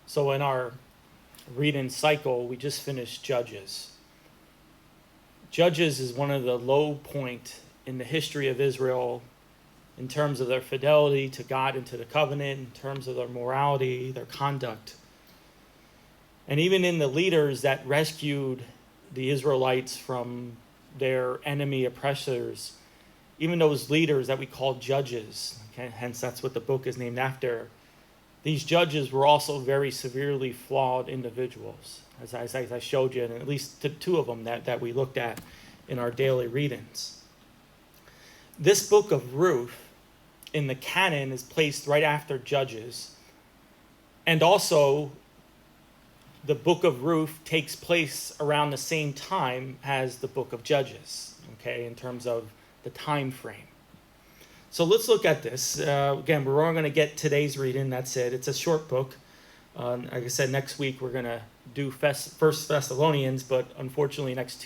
So in our reading cycle, we just finished Judges. Judges is one of the low point in the history of Israel in terms of their fidelity to God and to the covenant, in terms of their morality, their conduct. And even in the leaders that rescued the Israelites from their enemy oppressors, even those leaders that we call judges, okay, hence that's what the book is named after, these judges were also very severely flawed individuals, as I showed you, and at least two of them that we looked at in our daily readings. This book of Ruth in the canon is placed right after Judges, and also the book of Ruth takes place around the same time as the book of Judges, okay, in terms of the time frame. So let's look at this. Again, we're only going to get today's reading. That's it. It's a short book. Like I said, next week we're going to do First Thessalonians, but unfortunately next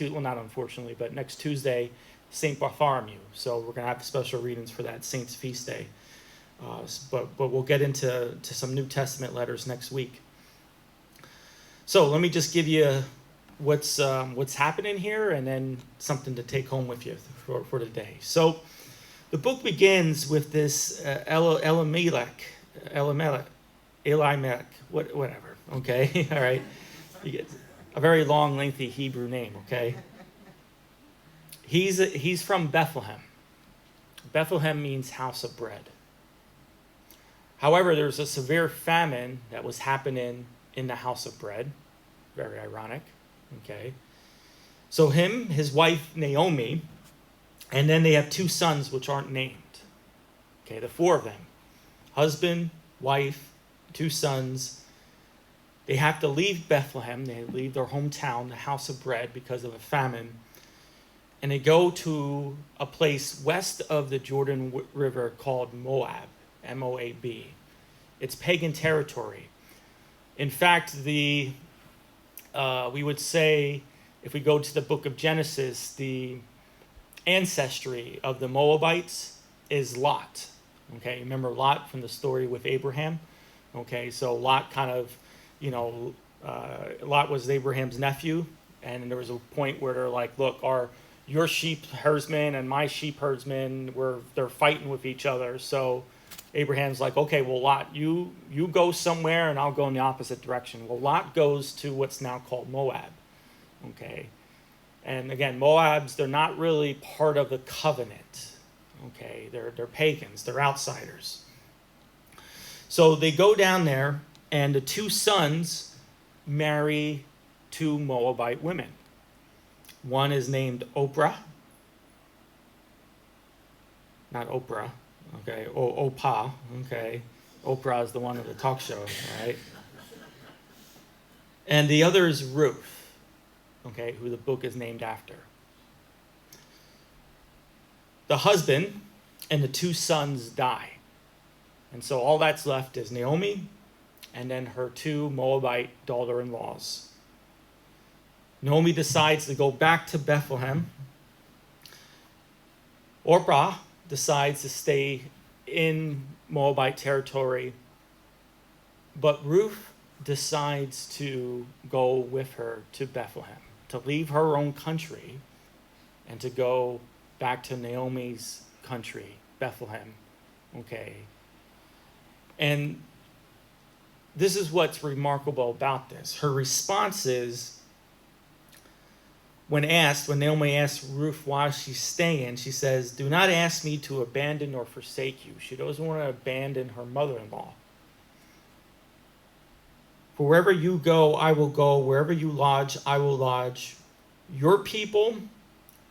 Tuesday, St. Bartholomew. So we're going to have special readings for that Saint's Feast Day. But we'll get into some New Testament letters next week. So let me just give you what's happening here, and then something to take home with you for today. So the book begins with this Elimelech, whatever, okay? All right. You get a very long, lengthy Hebrew name, okay? He's from Bethlehem. Bethlehem means house of bread. However, there's a severe famine that was happening in the house of bread. Very ironic, okay? So his wife, Naomi, and then they have two sons which aren't named. Okay, the four of them. Husband, wife, two sons. They have to leave Bethlehem. They leave their hometown, the house of bread, because of a famine. And they go to a place west of the Jordan River called Moab, M-O-A-B. It's pagan territory. In fact, we would say, if we go to the book of Genesis, the ancestry of the Moabites is Lot. Okay, remember Lot from the story with Abraham? Okay, so Lot kind of, Lot was Abraham's nephew, and there was a point where they're like, look, your sheep herdsmen and my sheep herdsmen, they're fighting with each other. So Abraham's like, okay, well, Lot, you go somewhere and I'll go in the opposite direction. Well, Lot goes to what's now called Moab. Okay. And again, Moabs, they're not really part of the covenant. Okay. They're pagans. They're outsiders. So they go down there, and the two sons marry two Moabite women. One is named Oprah. Not Oprah. Okay. Opa. Okay. Oprah is the one of the talk show, right? And the other is Ruth. Okay, who the book is named after. The husband and the two sons die. And so all that's left is Naomi and then her two Moabite daughter-in-laws. Naomi decides to go back to Bethlehem. Orpah decides to stay in Moabite territory. But Ruth decides to go with her to Bethlehem, to leave her own country and to go back to Naomi's country, Bethlehem. Okay. And this is what's remarkable about this. Her response is, when Naomi asked Ruth why she's staying, she says, do not ask me to abandon or forsake you. She doesn't want to abandon her mother-in-law. For wherever you go, I will go. Wherever you lodge, I will lodge. Your people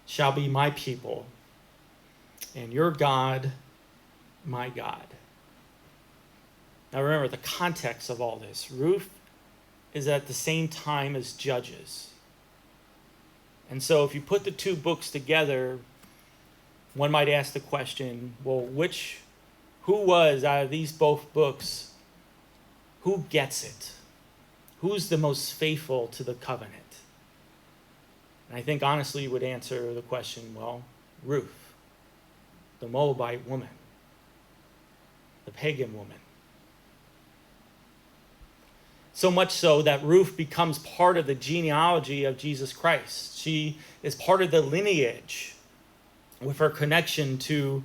shall be my people, and your God, my God. Now remember the context of all this. Ruth is at the same time as Judges. And so if you put the two books together, one might ask the question, well, who was out of these both books, who gets it? Who's the most faithful to the covenant? And I think honestly you would answer the question, well, Ruth, the Moabite woman, the pagan woman. So much so that Ruth becomes part of the genealogy of Jesus Christ. She is part of the lineage with her connection to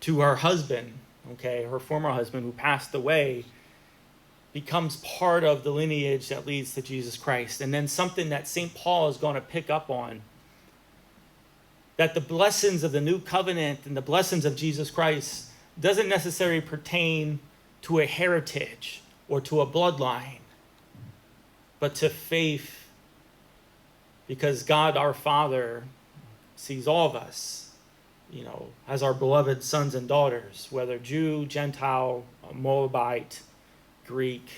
her husband, okay, her former husband who passed away, becomes part of the lineage that leads to Jesus Christ. And then something that St. Paul is going to pick up on, that the blessings of the new covenant and the blessings of Jesus Christ doesn't necessarily pertain to a heritage or to a bloodline, but to faith, because God our Father sees all of us, as our beloved sons and daughters, whether Jew, Gentile, Moabite, Greek,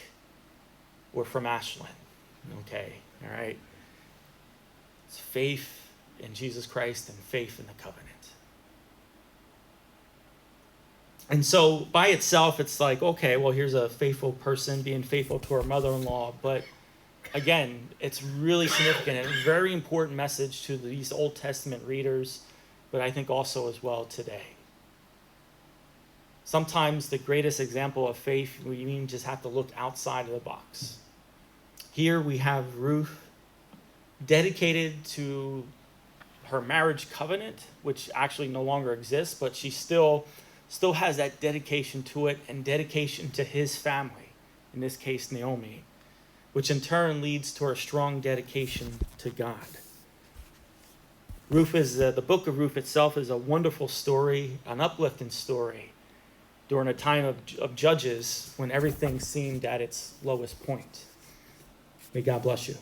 or from Ashland. Okay, all right? It's faith in Jesus Christ and faith in the covenant. And so by itself, it's like, okay, well, here's a faithful person being faithful to her mother-in-law. But again, it's really significant and a very important message to these Old Testament readers, but I think also as well today. Sometimes the greatest example of faith, we even just have to look outside of the box. Here we have Ruth dedicated to her marriage covenant, which actually no longer exists, but she still has that dedication to it and dedication to his family, in this case Naomi, which in turn leads to her strong dedication to God. Ruth is the book of Ruth itself is a wonderful story, an uplifting story, during a time of Judges when everything seemed at its lowest point. May God bless you.